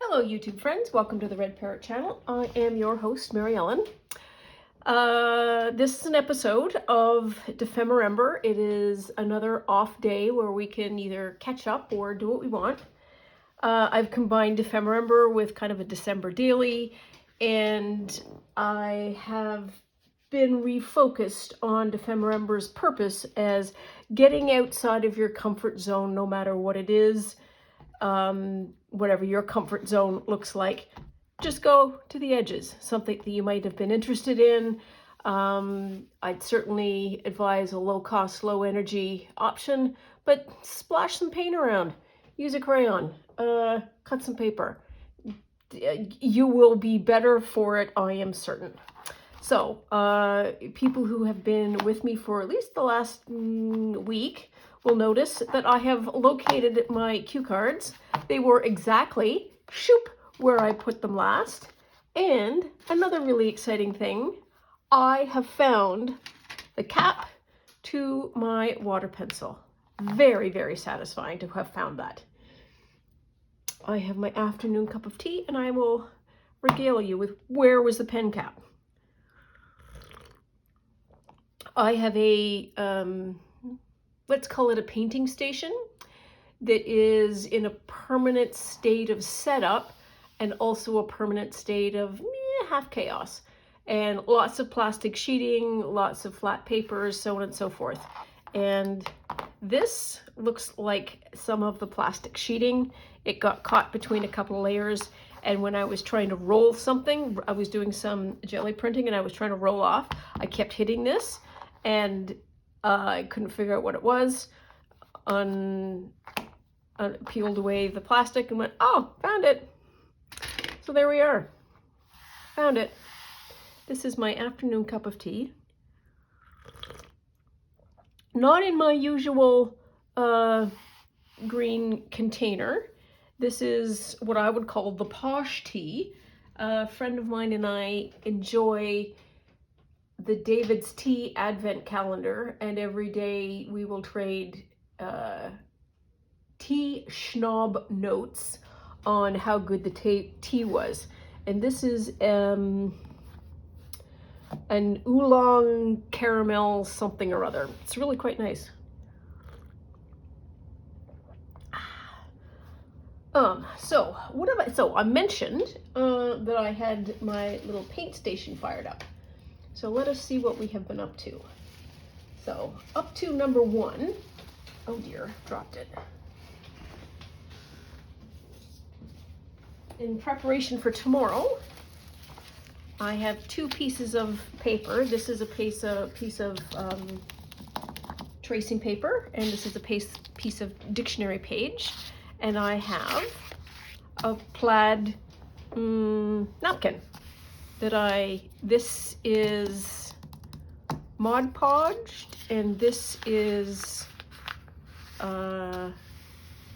Hello YouTube friends, welcome to the Red Parrot channel. I am your host, Mary Ellen. This is an episode of Dephemerember. It is another off day where we can either catch up or do what we want. I've combined Dephemerember with kind of a December daily, and I have been refocused on Dephemerember's purpose as getting outside of your comfort zone, no matter what it is. Whatever your comfort zone looks like, just go to the edges. Something that you might have been interested in. I'd certainly advise a low-cost, low-energy option, but splash some paint around. Use a crayon. Cut some paper. You will be better for it, I am certain. So, people who have been with me for at least the last week will notice that I have located my cue cards. They were exactly where I put them last. And another really exciting thing, I have found the cap to my water pencil. Very, very satisfying to have found that. I have my afternoon cup of tea and I will regale you with where was the pen cap. I have a let's call it a painting station that is in a permanent state of setup and also a permanent state of half chaos. And lots of plastic sheeting, lots of flat papers, so on and so forth. And this looks like some of the plastic sheeting. It got caught between a couple of layers. And when I was trying to roll something, I was doing some jelly printing and I was trying to roll off, I kept hitting this and I couldn't figure out what it was. Peeled away the plastic and went, oh, found it. So there we are. Found it. This is my afternoon cup of tea. Not in my usual green container. This is what I would call the posh tea. A friend of mine and I enjoy the David's Tea Advent Calendar, and every day we will trade tea schnob notes on how good the tea was. And this is an oolong caramel something or other. It's really quite nice. So I mentioned that I had my little paint station fired up. So let us see what we have been up to. So up to number 1. Oh dear, dropped it. In preparation for tomorrow, I have 2 pieces of paper. This is a piece of tracing paper, and this is a piece of dictionary page. And I have a plaid napkin that this is Mod Podged, and this is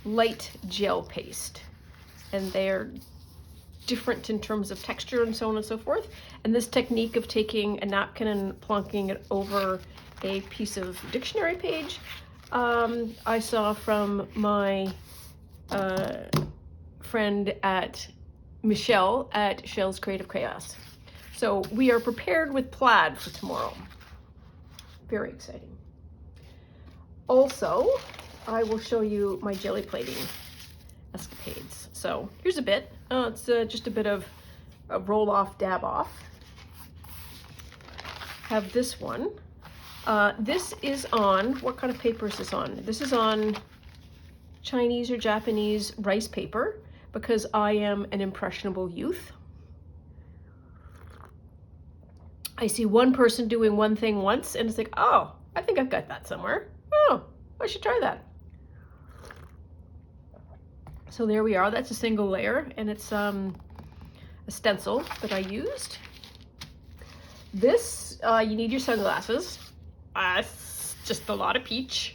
light gel paste. And they're different in terms of texture and so on and so forth. And this technique of taking a napkin and plonking it over a piece of dictionary page, I saw from my friend Michelle at Shell's Creative Chaos. So we are prepared with plaid for tomorrow. Very exciting. Also, I will show you my jelly plating escapades. So here's a bit. It's just a bit of a roll off, dab off. Have this one. This is on, what kind of paper is this on? This is on Chinese or Japanese rice paper because I am an impressionable youth. I see one person doing one thing once and it's like, oh, I think I've got that somewhere. Oh, I should try that. So there we are. That's a single layer, and it's a stencil that I used. This, you need your sunglasses. It's just a lot of peach.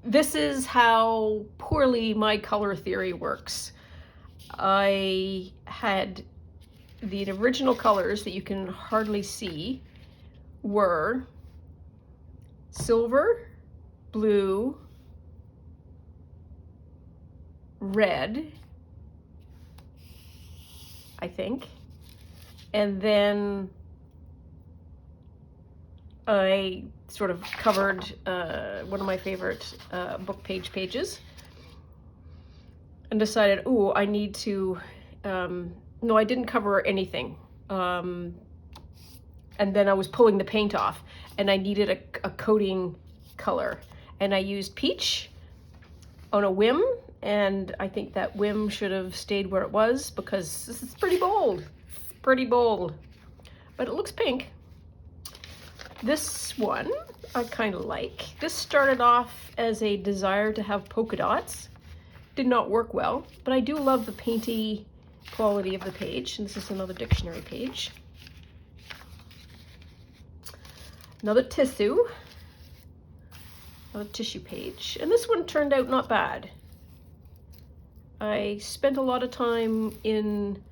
This is how poorly my color theory works. I had the original colors that you can hardly see were silver, blue, red, I think. And then I sort of covered one of my favorite book pages and decided, ooh, I need to, no, I didn't cover anything. And then I was pulling the paint off and I needed a coating color. And I used peach on a whim, and I think that whim should have stayed where it was because this is pretty bold. Pretty bold. But it looks pink. This one I kind of like. This started off as a desire to have polka dots. Did not work well, but I do love the painty quality of the page. And this is another dictionary page. Another tissue page. And this one turned out not bad. I spent a lot of time in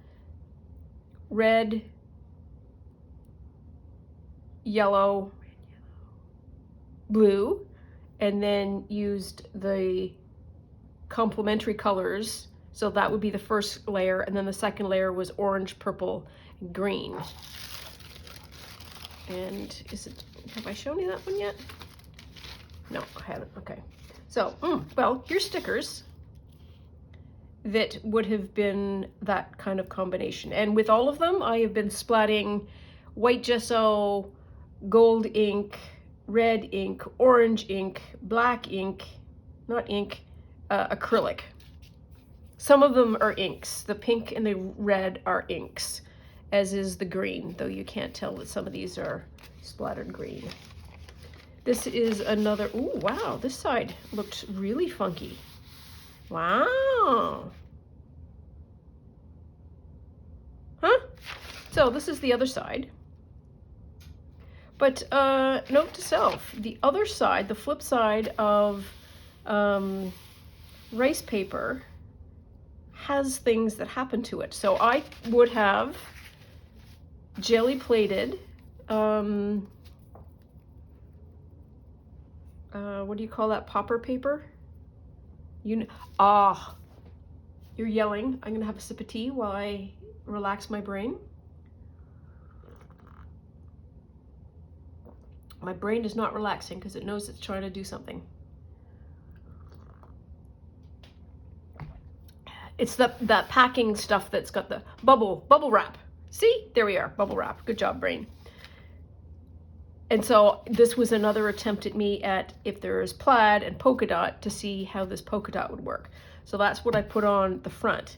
red, yellow, blue, and then used the complementary colors. So that would be the first layer, and then the second layer was orange, purple, and green. And have I shown you that one yet? No, I haven't. Okay. So, well, here's stickers that would have been that kind of combination. And with all of them, I have been splatting white gesso, gold ink, red ink, orange ink, black ink, not ink, acrylic. Some of them are inks. The pink and the red are inks, as is the green, though you can't tell that some of these are splattered green. This is another, ooh, wow, this side looked really funky. Wow. Huh? So this is the other side. But note to self, the other side, the flip side of rice paper has things that happen to it. So I would have jelly plated, what do you call that, popper paper? You're yelling. I'm gonna have a sip of tea while I relax my brain. My brain is not relaxing because it knows it's trying to do something. It's that packing stuff that's got the bubble wrap. See, there we are, bubble wrap. Good job, brain. And so this was another attempt at me at if there's plaid and polka dot to see how this polka dot would work. So that's what I put on the front.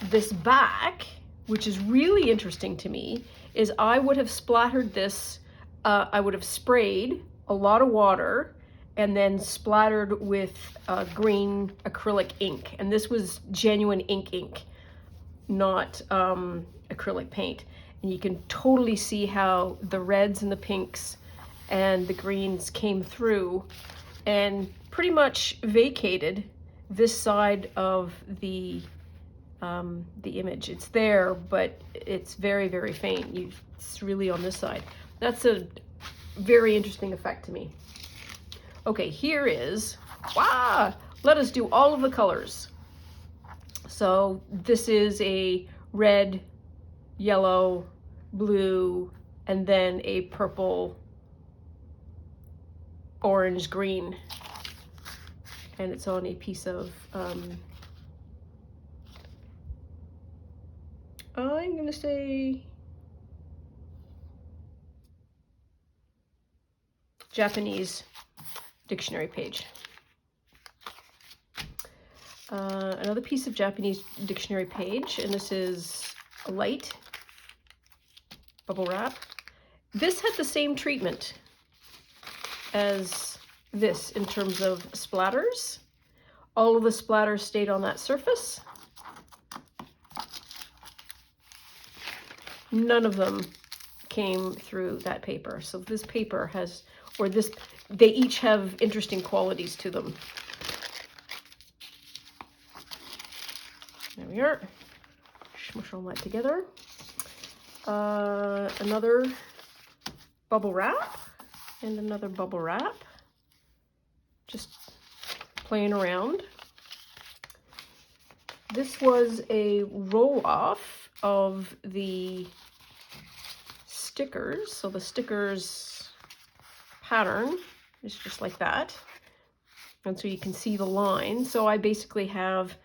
This back, which is really interesting to me, is I would have splattered this, I would have sprayed a lot of water and then splattered with green acrylic ink. And this was genuine ink, not acrylic paint. And you can totally see how the reds and the pinks and the greens came through and pretty much vacated this side of the image. It's there, but it's very, very faint. It's really on this side. That's a very interesting effect to me. Okay, here is, wow, let us do all of the colors. So this is a red, yellow, blue, and then a purple, orange, green. And it's on a piece of, I'm gonna say Japanese dictionary page. Another piece of Japanese dictionary page, and this is a light bubble wrap. This had the same treatment as this in terms of splatters. All of the splatters stayed on that surface. None of them came through that paper. So this paper has, or this, they each have interesting qualities to them. There we are. Smush all that together. Another bubble wrap and another bubble wrap. Just playing around. This was a roll-off of the stickers. So the stickers pattern is just like that. And so you can see the line. So I basically have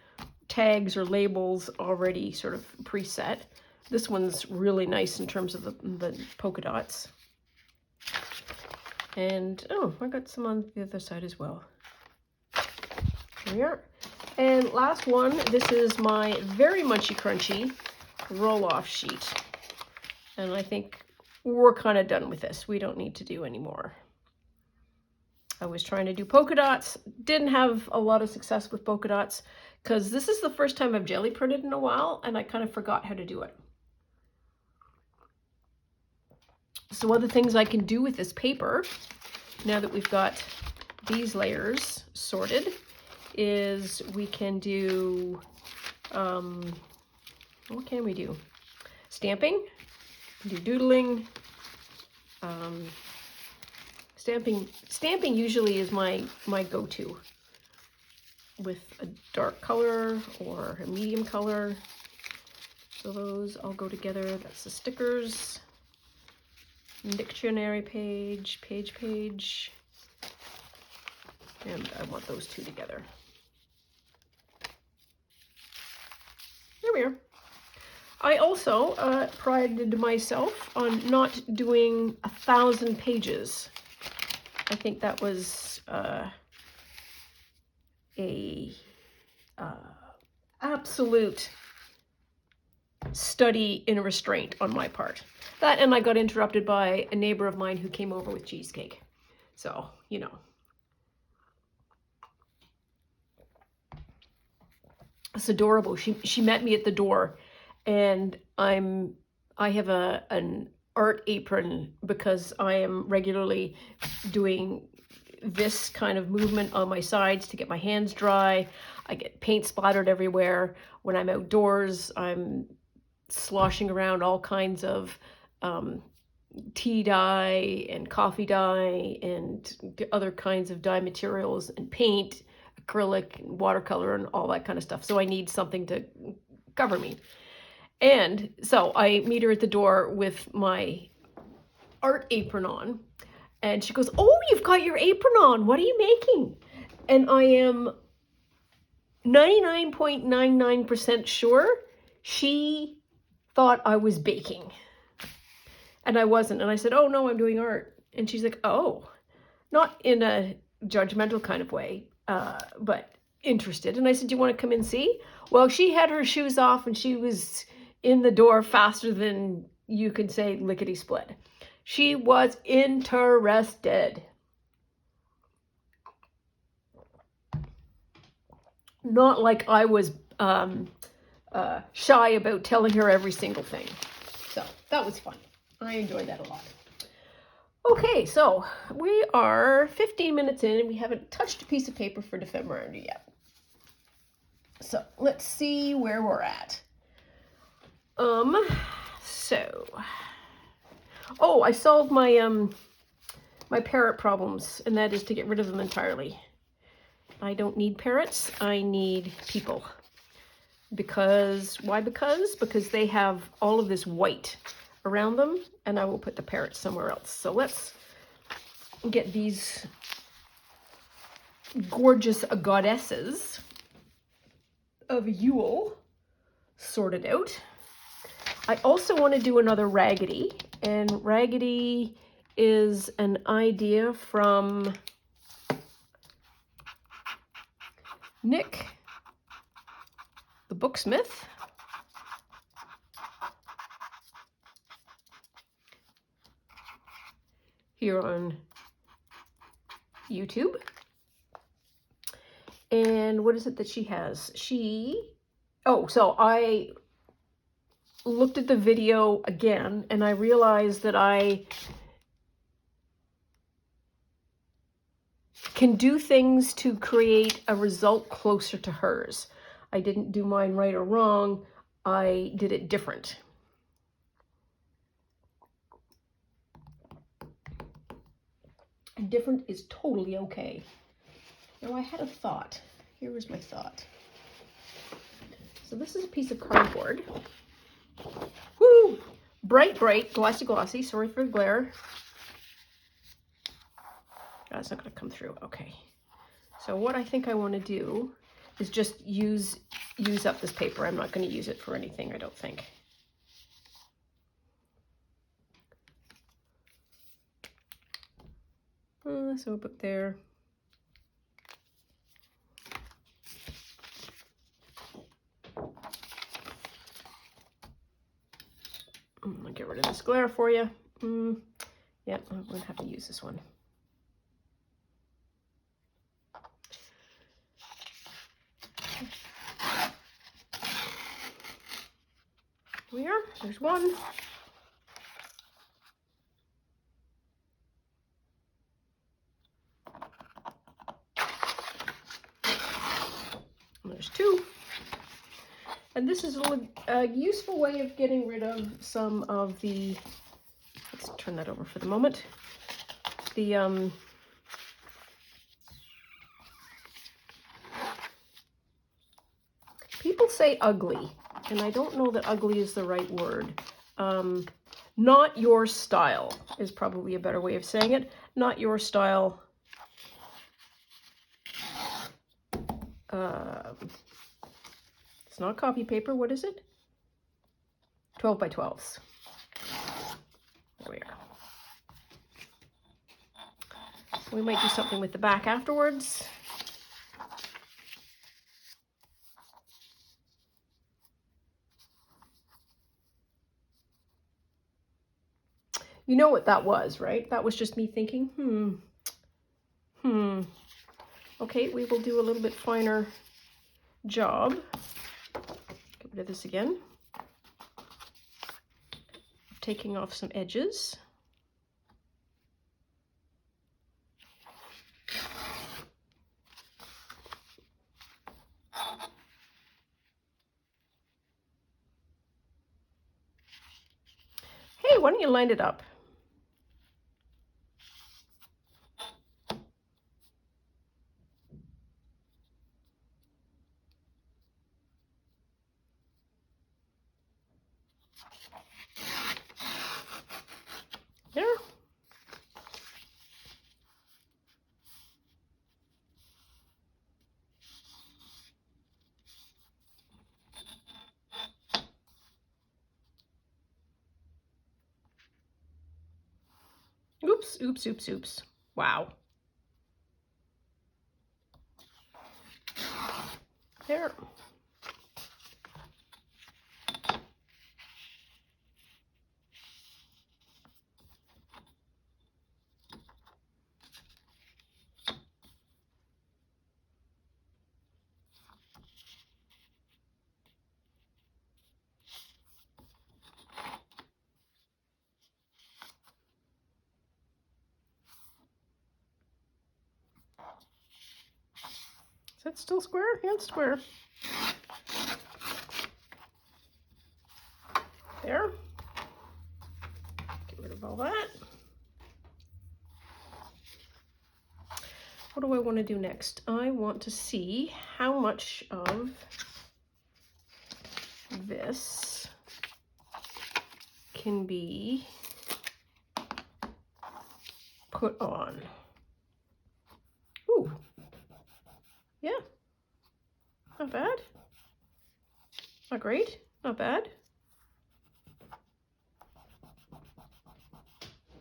tags or labels already sort of preset. This one's really nice in terms of the polka dots. And, oh, I got some on the other side as well. Here we are. And last one, this is my very munchy crunchy roll-off sheet. And I think we're kind of done with this. We don't need to do any more. I was trying to do polka dots. Didn't have a lot of success with polka dots because this is the first time I've jelly printed in a while and I kind of forgot how to do it. So other things I can do with this paper, now that we've got these layers sorted, is we can do, what can we do? Stamping, do doodling. Stamping usually is my go-to with a dark color or a medium color. So those all go together. That's the stickers. Dictionary page, page. And I want those two together. There we are. I also prided myself on not doing 1,000 pages. I think that was absolute study in restraint on my part. That, and I got interrupted by a neighbor of mine who came over with cheesecake. So, you know. It's adorable. She met me at the door, and I have an art apron because I am regularly doing this kind of movement on my sides to get my hands dry. I get paint splattered everywhere. When I'm outdoors, I'm sloshing around all kinds of tea dye and coffee dye and other kinds of dye materials and paint, acrylic and watercolor and all that kind of stuff. So I need something to cover me. And so I meet her at the door with my art apron on, and she goes, "Oh, you've got your apron on. What are you making?" And I am 99.99% sure she thought I was baking. And I wasn't. And I said, "Oh, no, I'm doing art." And she's like, "Oh," not in a judgmental kind of way, but interested. And I said, "Do you want to come and see?" Well, she had her shoes off and she was in the door faster than you could say lickety-split. She was interested. Not like I was shy about telling her every single thing. So that was fun. I enjoyed that a lot. Okay, so we are 15 minutes in and we haven't touched a piece of paper for Dephemerember yet. So let's see where we're at. Oh, I solved my my parrot problems, and that is to get rid of them entirely. I don't need parrots, I need people. Why? Because they have all of this white around them, and I will put the parrots somewhere else. So let's get these gorgeous goddesses of Yule sorted out. I also want to do another Raggedy, and Raggedy is an idea from Nick, the Booksmith. Here on YouTube. And what is it that she has? So I looked at the video again and I realized that I can do things to create a result closer to hers. I didn't do mine right or wrong. I did it different. And different is totally okay. Now I had a thought. Here was my thought. So this is a piece of cardboard. Woo! Bright, bright, glossy, glossy. Sorry for the glare. That's not going to come through. Okay. So what I think I want to do is just use up this paper. I'm not going to use it for anything, I don't think. So up there. I'll get rid of this glare for you. Yeah, I'm going to have to use this one. There's one. There's two. And this is a useful way of getting rid of some of the, let's turn that over for the moment, the people say ugly, and I don't know that ugly is the right word. Not your style is probably a better way of saying it. Not your style. It's not copy paper. What is it? 12 by 12s. There we are. We might do something with the back afterwards. You know what that was, right? That was just me thinking, Okay, we will do a little bit finer job. Get rid of this again. Taking off some edges. Hey, why don't you line it up? There. Oops, oops, oops, oops. Wow. There. Is that still square? Yeah, it's square. There. Get rid of all that. What do I want to do next? I want to see how much of this can be put on. Ooh. Yeah. Not bad. Not great. Not bad.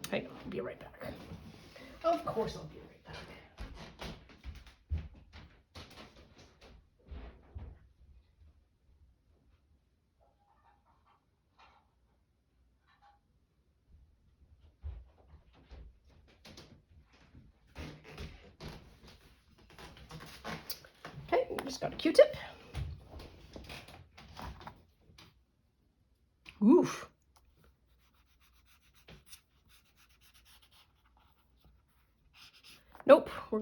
Hang on, I'll be right back. Of course I'll be right back. Okay, just got a Q-tip. Oof. Nope, we're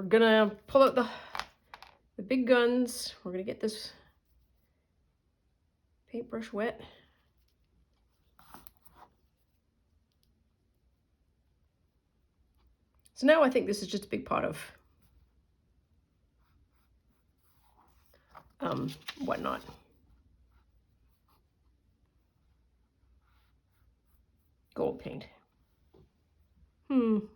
gonna pull out the big guns. We're gonna get this paintbrush wet. So now I think this is just a big pot of whatnot. Gold paint. I'm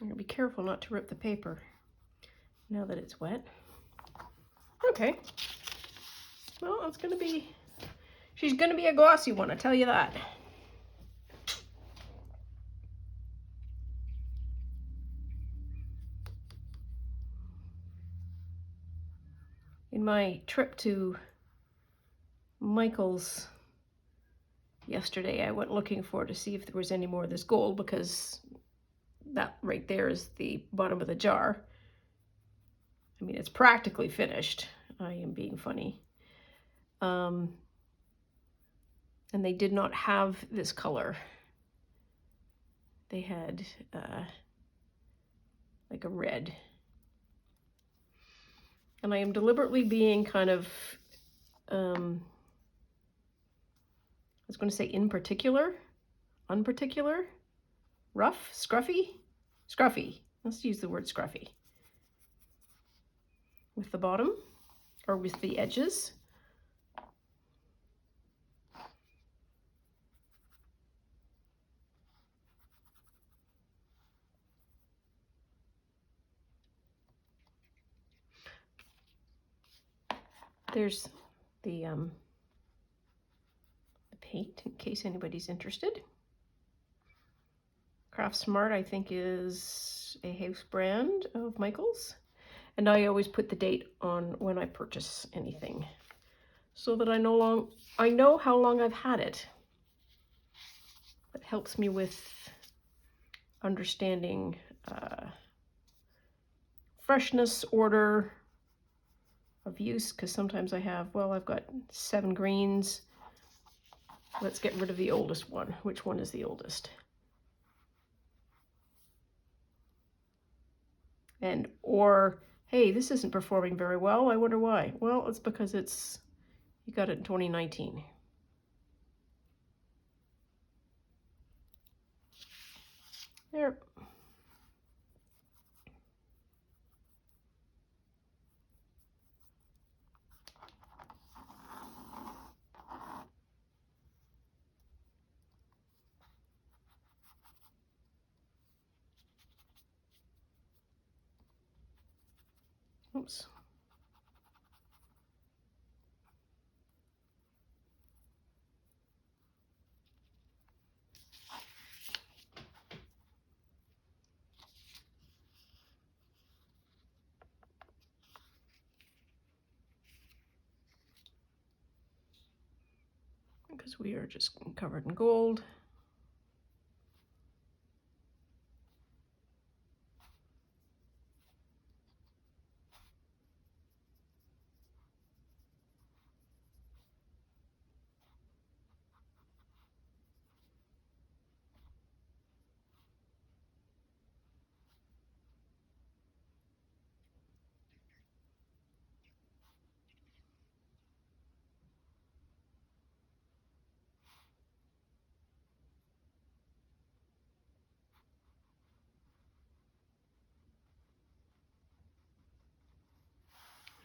gonna be careful not to rip the paper now that it's wet. Okay. Well, it's gonna be, she's gonna be a glossy one, I tell you that. In my trip to Michael's yesterday, I went looking for to see if there was any more of this gold, because that right there is the bottom of the jar. I mean, it's practically finished. I am being funny. And they did not have this color. They had like a red. And I am deliberately being kind of, I was going to say unparticular, rough, scruffy. Let's use the word scruffy. With the bottom, or with the edges. There's the paint, in case anybody's interested. Craft Smart, I think, is a house brand of Michael's. And I always put the date on when I purchase anything, so that I know how long I've had it. It helps me with understanding freshness, order of use, because sometimes I have, well, I've got 7 greens. Let's get rid of the oldest one. Which one is the oldest? And, or, hey, this isn't performing very well. I wonder why. Well, it's because you got it in 2019. There. Oops. Because we are just covered in gold.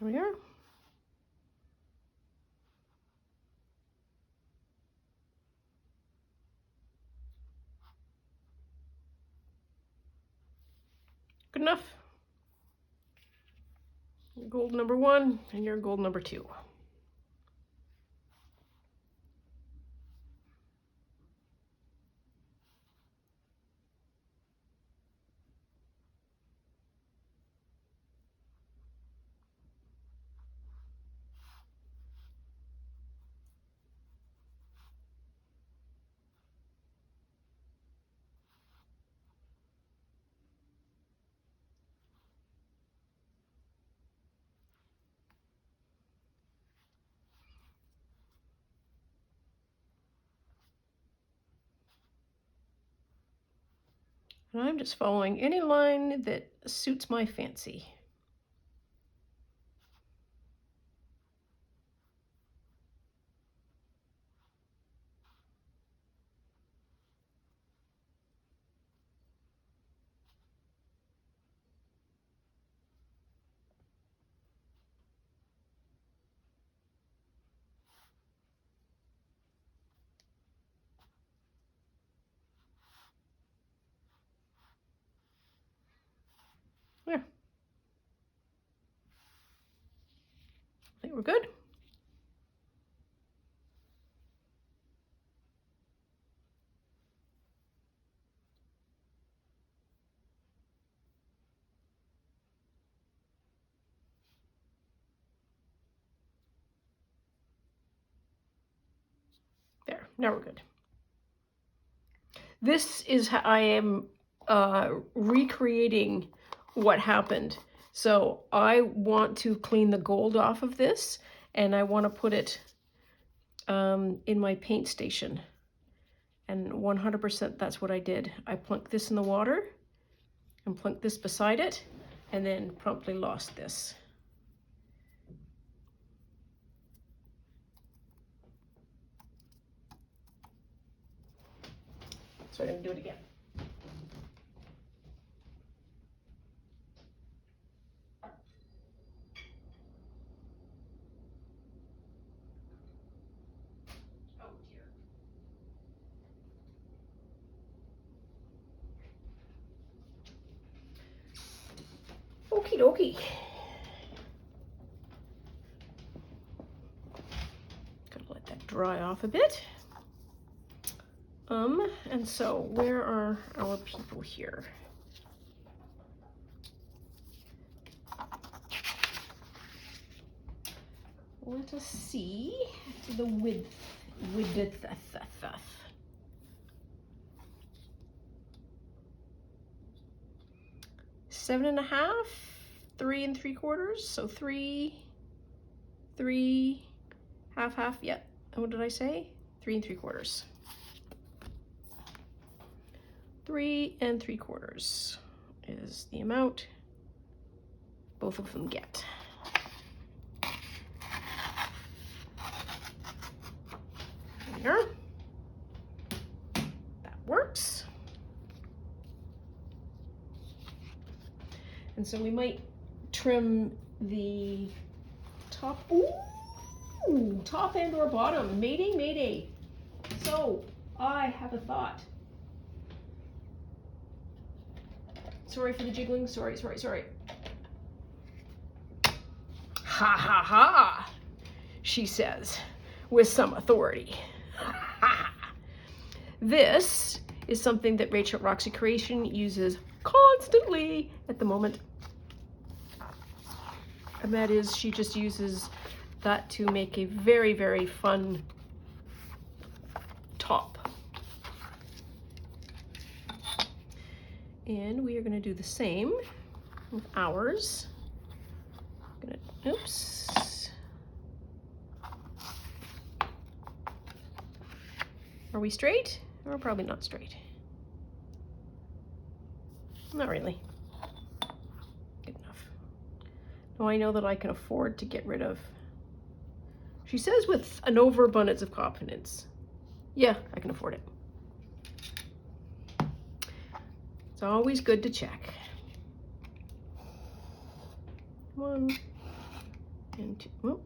There we are. Good enough. Gold number 1 and your gold number 2. And I'm just following any line that suits my fancy. think we're good. There, now we're good. This is how I am recreating what happened. So I want to clean the gold off of this, and I want to put it in my paint station. And 100% that's what I did. I plunked this in the water and plunked this beside it, and then promptly lost this. So I'm going to do it again. Oh dear. Okie dokie. Gotta let that dry off a bit. And so where are our people here? Let us see the width. 7.5, 3 3/4. So 3, half. Yeah. What did I say? 3 3/4. 3 3/4 is the amount both of them get. There. That works. And so we might trim the top. Ooh, top and or bottom. Mayday, mayday. So I have a thought. Sorry for the jiggling. Sorry. Ha ha ha, she says with some authority. This is something that Rachel at Roxy Creation uses constantly at the moment. And that is, she just uses that to make a very, very fun top. And we are going to do the same with ours. Oops. Are we straight? We're probably not straight. Not really. Good enough. Now I know that I can afford to get rid of. She says with an overabundance of confidence. Yeah, I can afford it. It's always good to check. 1 and 2. Whoop.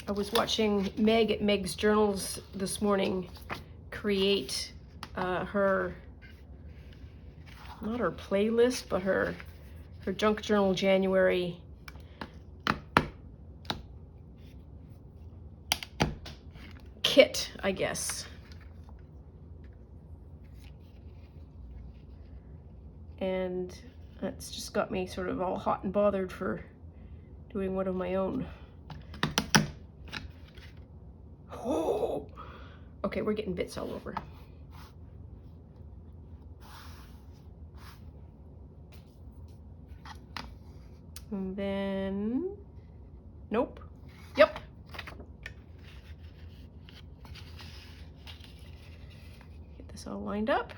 I was watching Meg at Meg's Journals this morning create her, not her playlist, but her Junk Journal January kit, I guess. And that's just got me sort of all hot and bothered for doing one of my own. Oh, okay, we're getting bits all over. And then, nope, yep. Get this all lined up.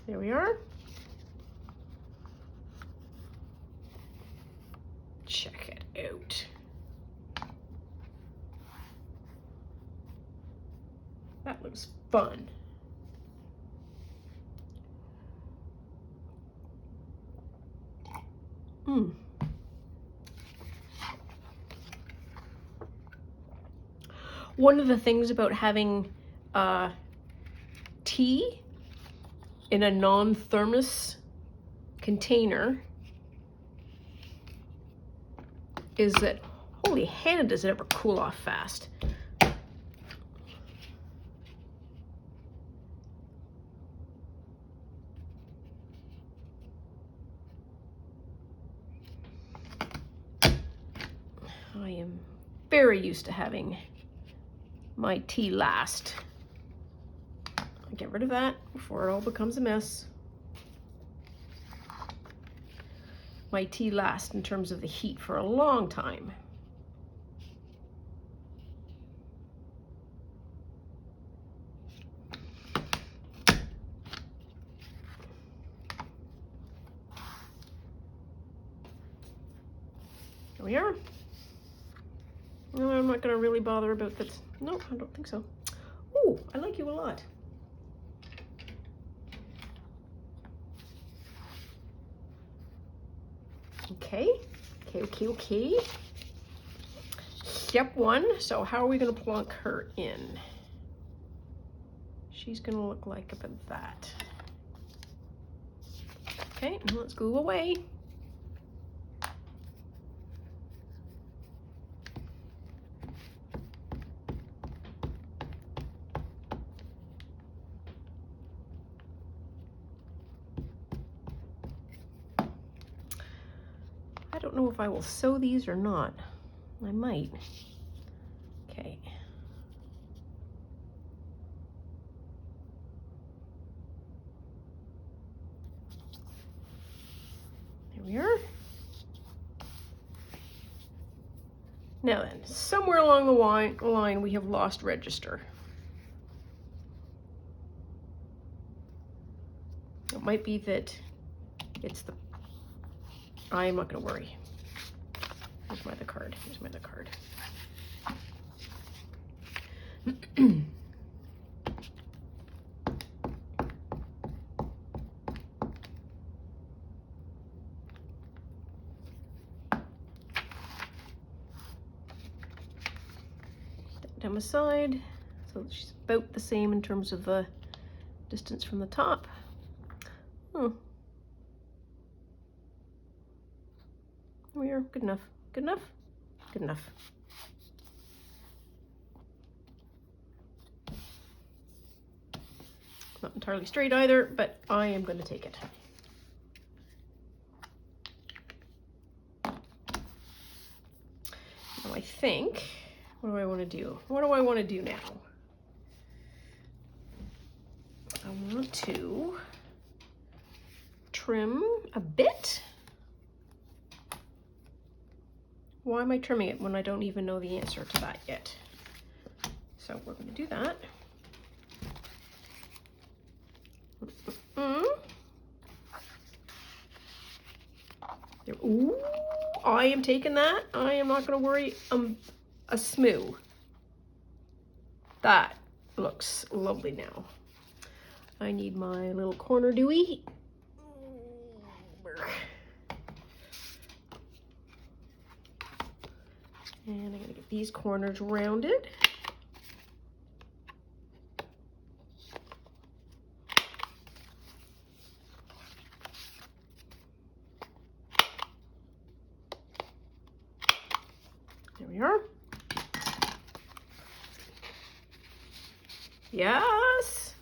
There we are. Check it out. That looks fun. One of the things about having tea in a non-thermos container is that, holy Hannah, does it ever cool off fast. I am very used to having my tea last. I'll get rid of that before it all becomes a mess. My tea lasts in terms of the heat for a long time. Here we are. No, I'm not going to really bother about this. No, I don't think so. Ooh, I like you a lot. Okay. Step one. So how are we going to plunk her in? She's going to look like about that. Okay, let's glue away. I don't know if I will sew these or not. I might. Okay. There we are. Now then, somewhere along the line we have lost register. It might be that it's the... I'm not going to worry. Here's my other card. Here's my other card. Down the side, so she's about the same in terms of the distance from the top. Oh. There we are. Good enough. Good enough? Good enough. Not entirely straight either, but I am going to take it. Now I think, what do I want to do? What do I want to do now? I want to trim a bit. Why am I trimming it when I don't even know the answer to that yet? So we're going to do that. There, ooh, I am taking that. I am not going to worry a smoo. That looks lovely now. I need my little corner dewey. And I'm going to get these corners rounded. There we are. Yes.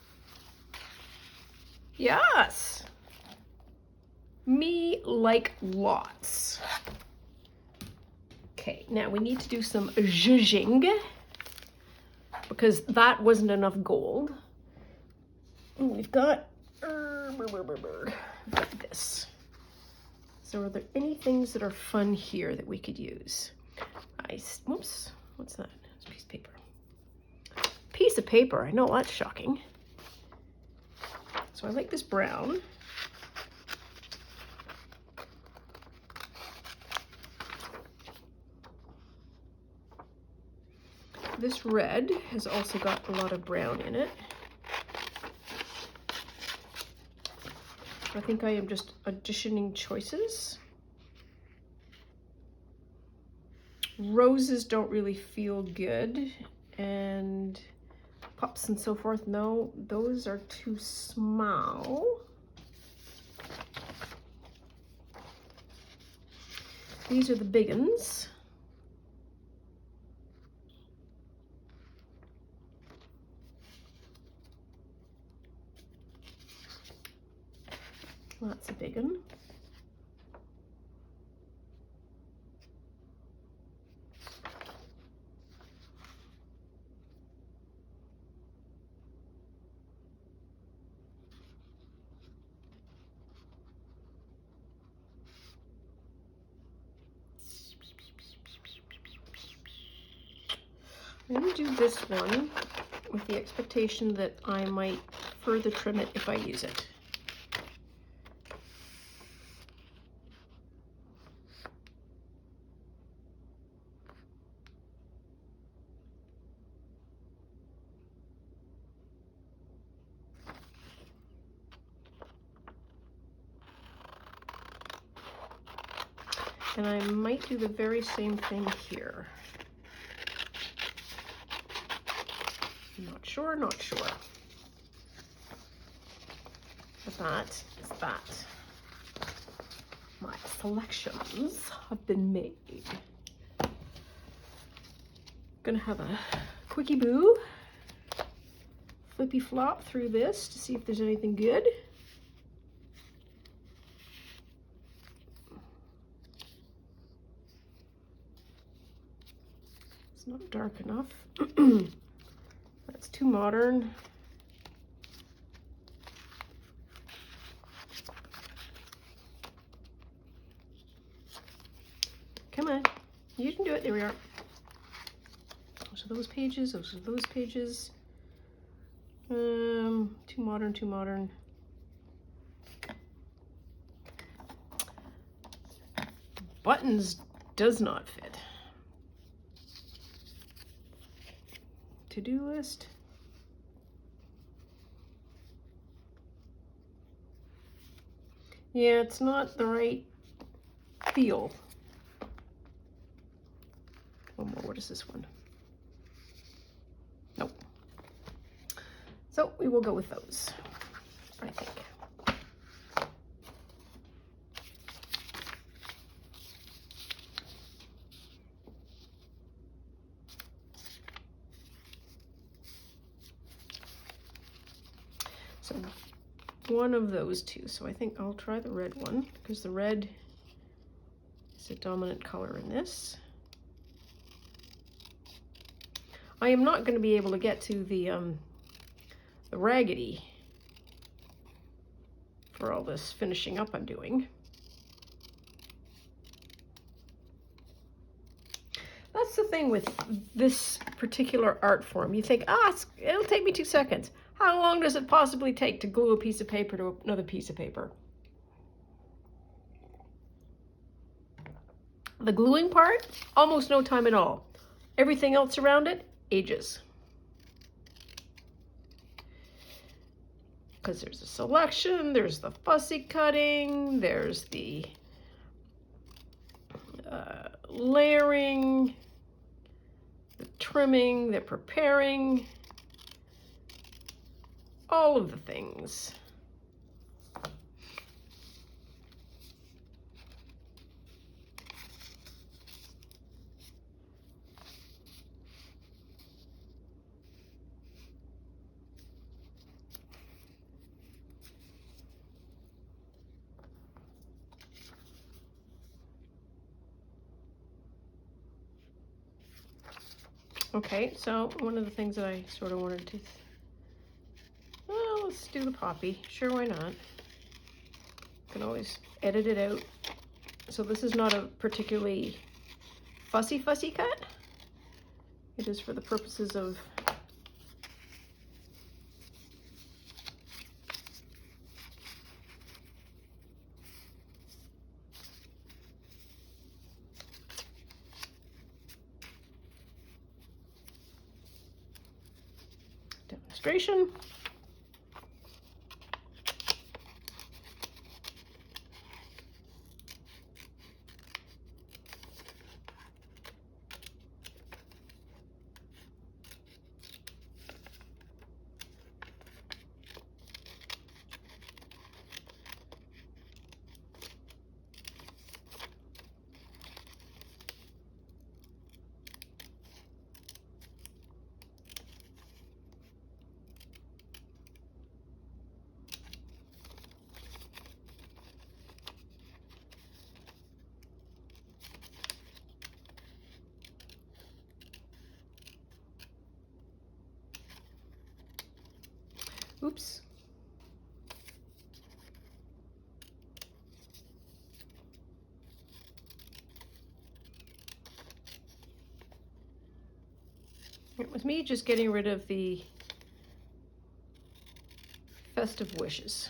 Yes. Me like lots. Okay, now we need to do some zhuzhing because that wasn't enough gold. And we've got this. So are there any things that are fun here that we could use? Whoops, what's that? It's a piece of paper. Piece of paper, I know that's shocking. So I like this brown. This red has also got a lot of brown in it. I think I am just auditioning choices. Roses don't really feel good, and pups and so forth. No, those are too small. These are the big ones. That's a big one. I'm going to do this one with the expectation that I might further trim it if I use it. And I might do the very same thing here. Not sure, not sure. But that is that. My selections have been made. Gonna have a quickie boo, flippy flop through this to see if there's anything good. It's not dark enough. That's too modern. Come on, you can do it. There we are. Those are those pages, those are those pages. Too modern, too modern. Buttons does not fit. To-do list. Yeah, it's not the right feel. One more, what is this one? Nope. So we will go with those, I think. So one of those two. So I think I'll try the red one because the red is a dominant color in this. I am not going to be able to get to the raggedy for all this finishing up I'm doing. That's the thing with this particular art form. You think, it'll take me 2 seconds. How long does it possibly take to glue a piece of paper to another piece of paper? The gluing part, almost no time at all. Everything else around it, ages. Because there's a selection, there's the fussy cutting, there's the layering, the trimming, the preparing, all of the things. Okay, so one of the things that I sort of wanted to, well, let's do the poppy. Sure, why not? Can always edit it out. So this is not a particularly fussy cut. It is for the purposes of demonstration. Oops. It was me just getting rid of the festive wishes.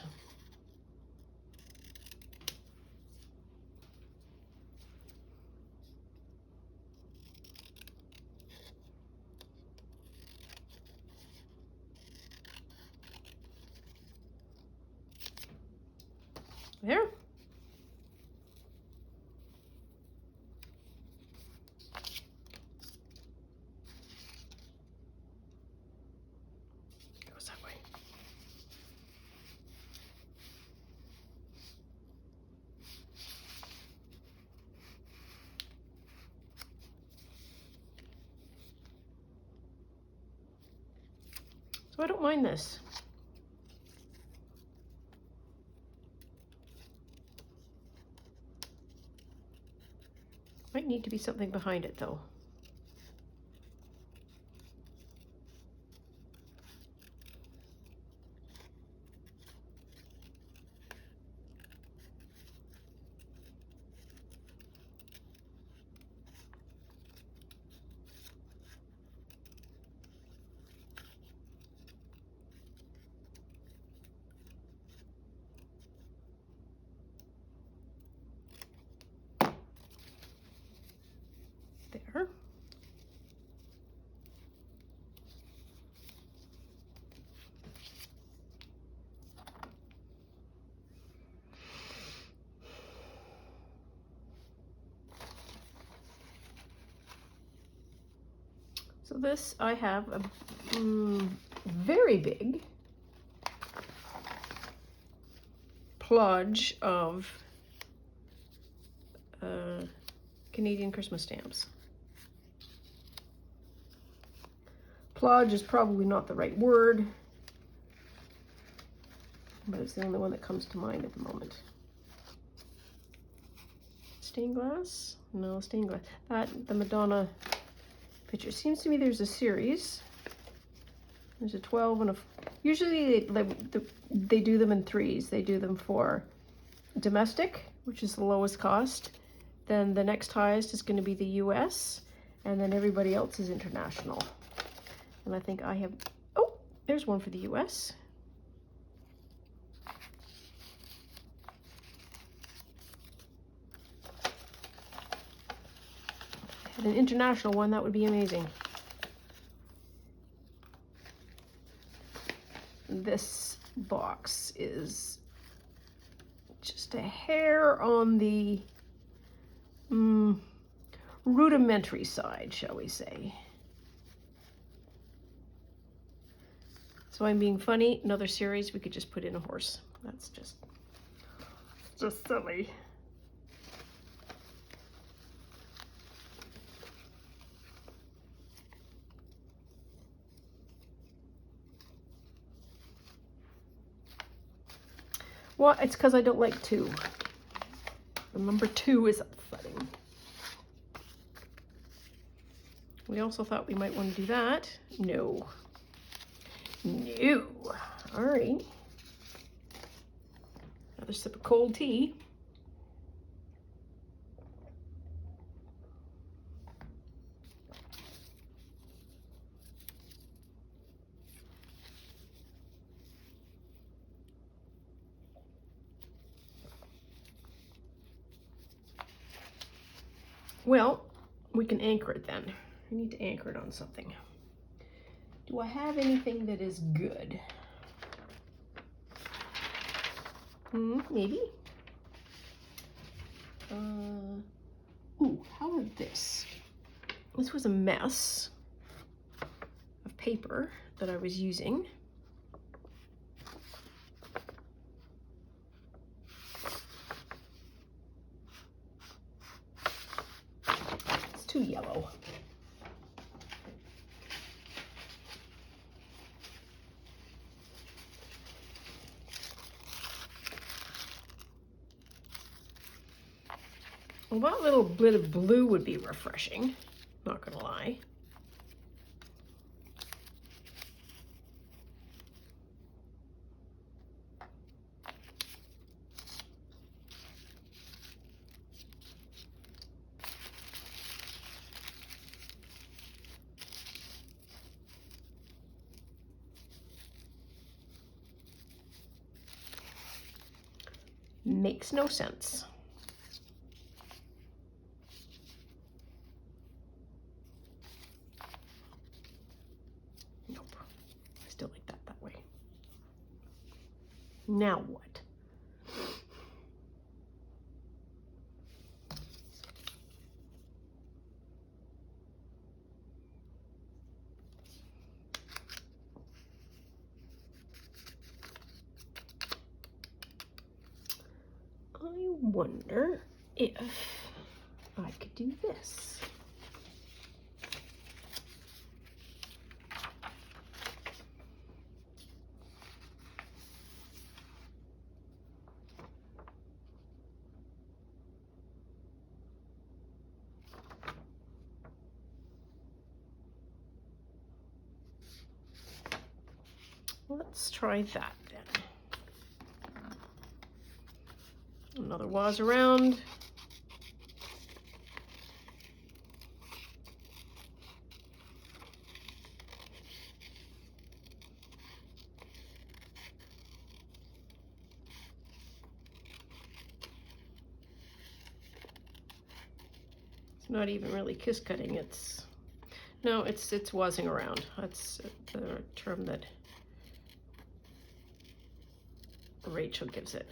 There. Goes that way. So I don't mind this. Might need to be something behind it though. There. So this, I have a very big plodge of Canadian Christmas stamps. Plodge is probably not the right word, but it's the only one that comes to mind at the moment. Stained glass? No, stained glass. The Madonna picture. Seems to me there's a series. There's a 12 and a... Usually they do them in threes. They do them for domestic, which is the lowest cost. Then the next highest is going to be the US, and then everybody else is international. And I think I have... Oh, there's one for the US. An international one, that would be amazing. This box is just a hair on the rudimentary side, shall we say. So I'm being funny. Another series, we could just put in a horse. That's just silly. Well, it's because I don't like 2. The number 2 is upsetting. We also thought we might want to do that. No. No. All right. Another sip of cold tea. Well, we can anchor it then. I need to anchor it on something. Do I have anything that is good? Maybe. Ooh, how about this? This was a mess of paper that I was using. It's too yellow. Well, that little bit of blue would be refreshing, not gonna lie. makes no sense. Nope, I still like that way. Now what? I wonder if I could do this. Let's try that then. Another waz around. It's not even really kiss cutting, it's wazzing around. That's the term that Rachel gives it.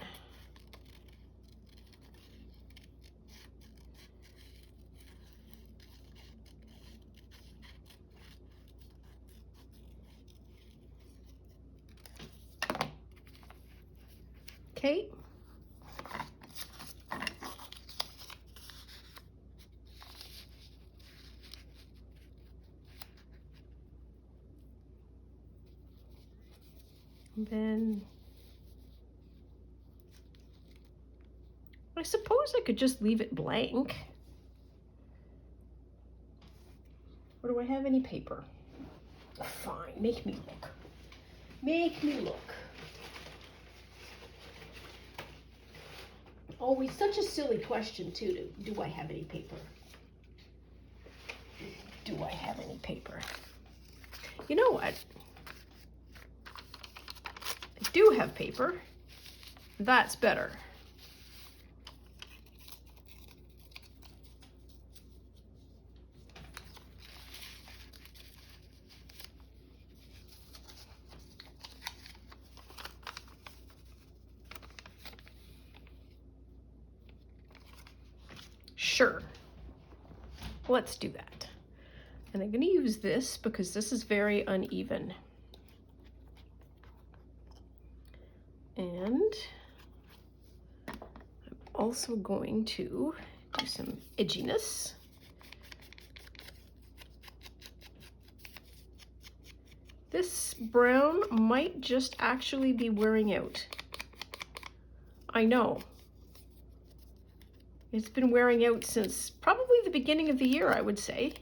Okay. And then I suppose I could just leave it blank. Or do I have any paper? Fine, make me look. Make me look. Always such a silly question too. Do I have any paper? Do I have any paper? You know what? I do have paper. That's better. Sure, let's do that. And I'm going to use this because this is very uneven. And I'm also going to do some edginess. This brown might just actually be wearing out. I know. It's been wearing out since probably the beginning of the year, I would say.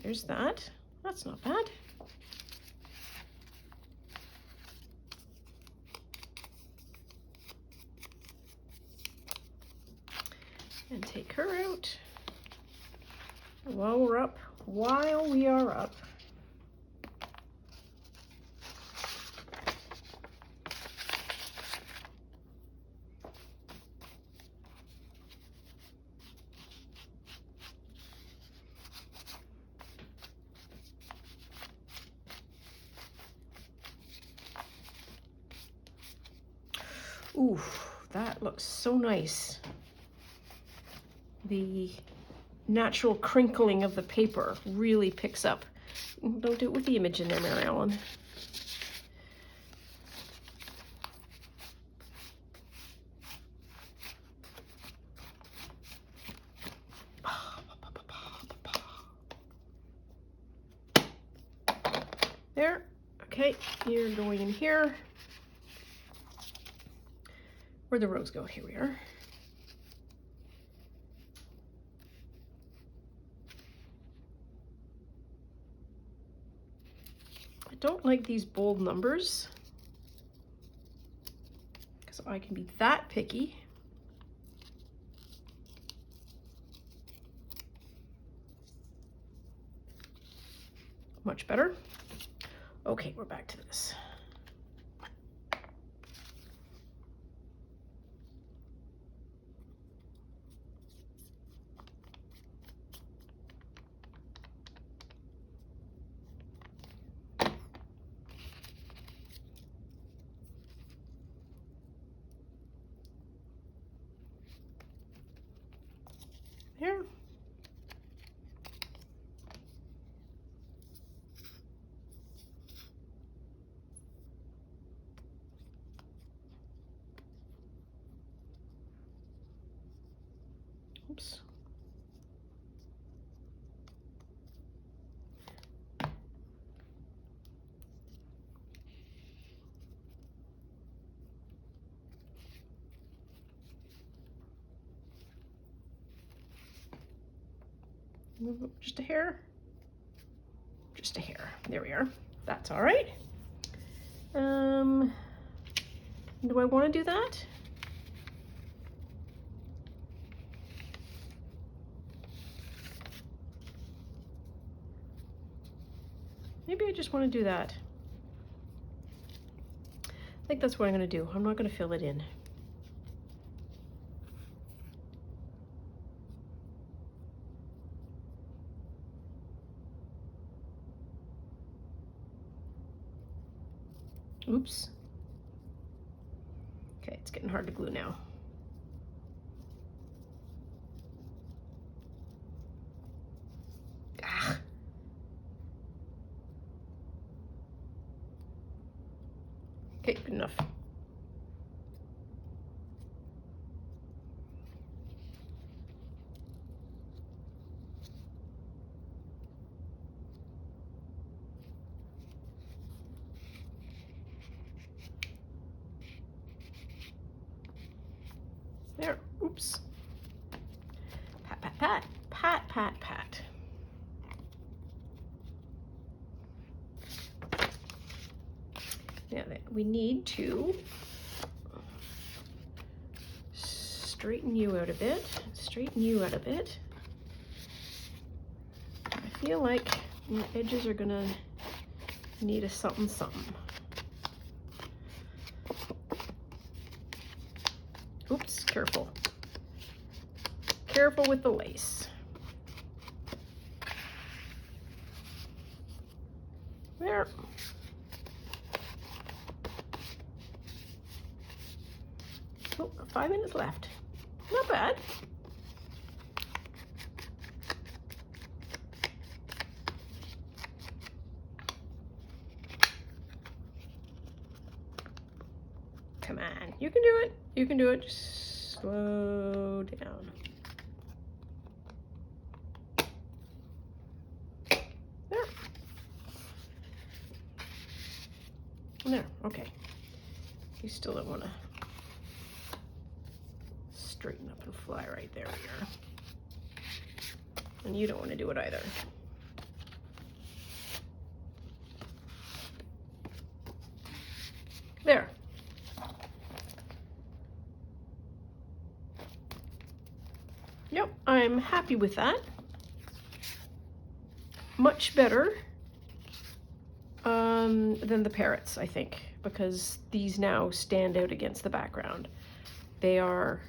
There's that. That's not bad. And take her out while we are up. Ooh, that looks so nice. The natural crinkling of the paper really picks up. Don't do it with the image in there, Mary Ellen. There. Okay, you're going in here. Where'd the rose go? Here we are. I don't like these bold numbers because I can be that picky. Much better. Okay, we're back to this. Here. Oops. Just a hair. Just a hair. There we are. That's all right. Do I want to do that? Maybe I just want to do that. I think that's what I'm going to do. I'm not going to fill it in. Oops. Okay, it's getting hard to glue now. Ah. Okay, good enough. There, oops. Pat, pat, pat, pat, pat, pat. Now we need to straighten you out a bit, straighten you out a bit. I feel like my edges are gonna need a something something. Oops, careful. Careful with the lace. There. Oh, 5 minutes left. Not bad. Come on, you can do it. You can do it. Just slow down. There. There, okay. You still don't want to straighten up and fly right there. And you don't want to do it either. There. Yep, I'm happy with that. Much better than the parrots, I think, because these now stand out against the background. They are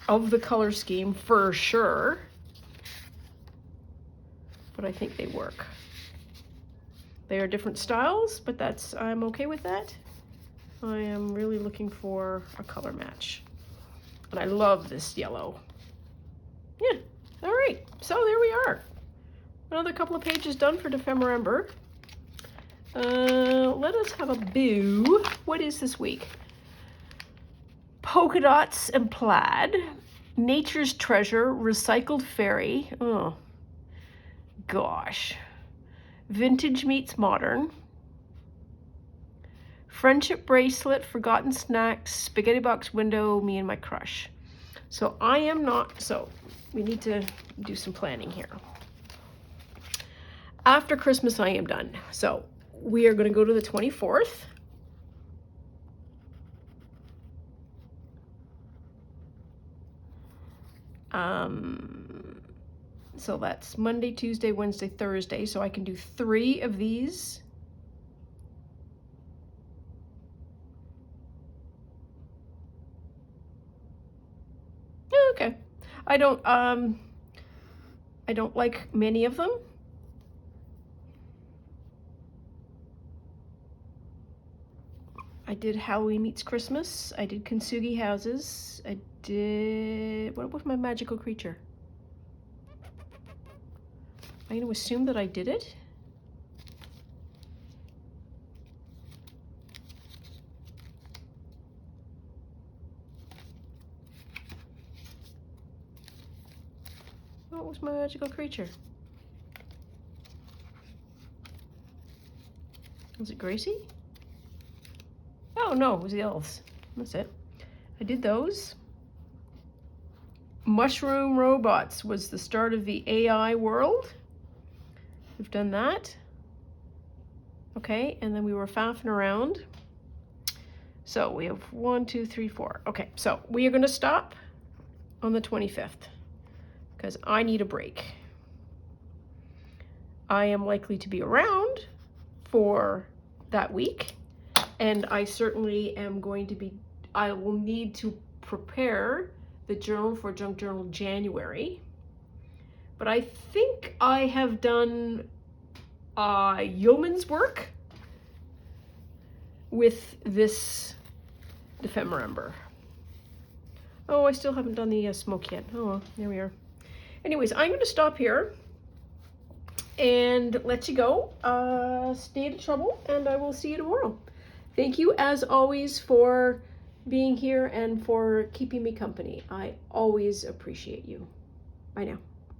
of the color scheme for sure, but I think they work. They are different styles, but I'm okay with that. I am really looking for a color match. And I love this yellow. Yeah, all right, so there we are. Another couple of pages done for Dephemerember. Let us have a boo. What is this week? Polka dots and plaid. Nature's treasure. Recycled fairy. Oh, gosh. Vintage meets modern. Friendship bracelet. Forgotten snacks. Spaghetti box window. Me and my crush. So I am not. So we need to do some planning here. After Christmas, I am done. So we are going to go to the 24th. So that's Monday, Tuesday, Wednesday, Thursday. So I can do 3 of these. Okay. I don't like many of them. I did Halloween Meets Christmas. I did Kintsugi Houses. I did, what was my magical creature? I'm going to assume that I did it. What was my magical creature? Was it Gracie? Oh no, it was the elves. That's it. I did those. Mushroom Robots was the start of the AI world. We've done that. Okay, and then we were faffing around. So we have 1, 2, 3, 4. Okay, so we are going to stop on the 25th because I need a break. I am likely to be around for that week, and I certainly am going to be, I will need to prepare the journal for Junk Journal January. But I think I have done yeoman's work with this Dephemerember. Oh, I still haven't done the smoke yet. Oh well, there we are. Anyways, I'm going to stop here and let you go. Stay out of trouble, and I will see you tomorrow. Thank you, as always, for being here and for keeping me company. I always appreciate you. Bye now.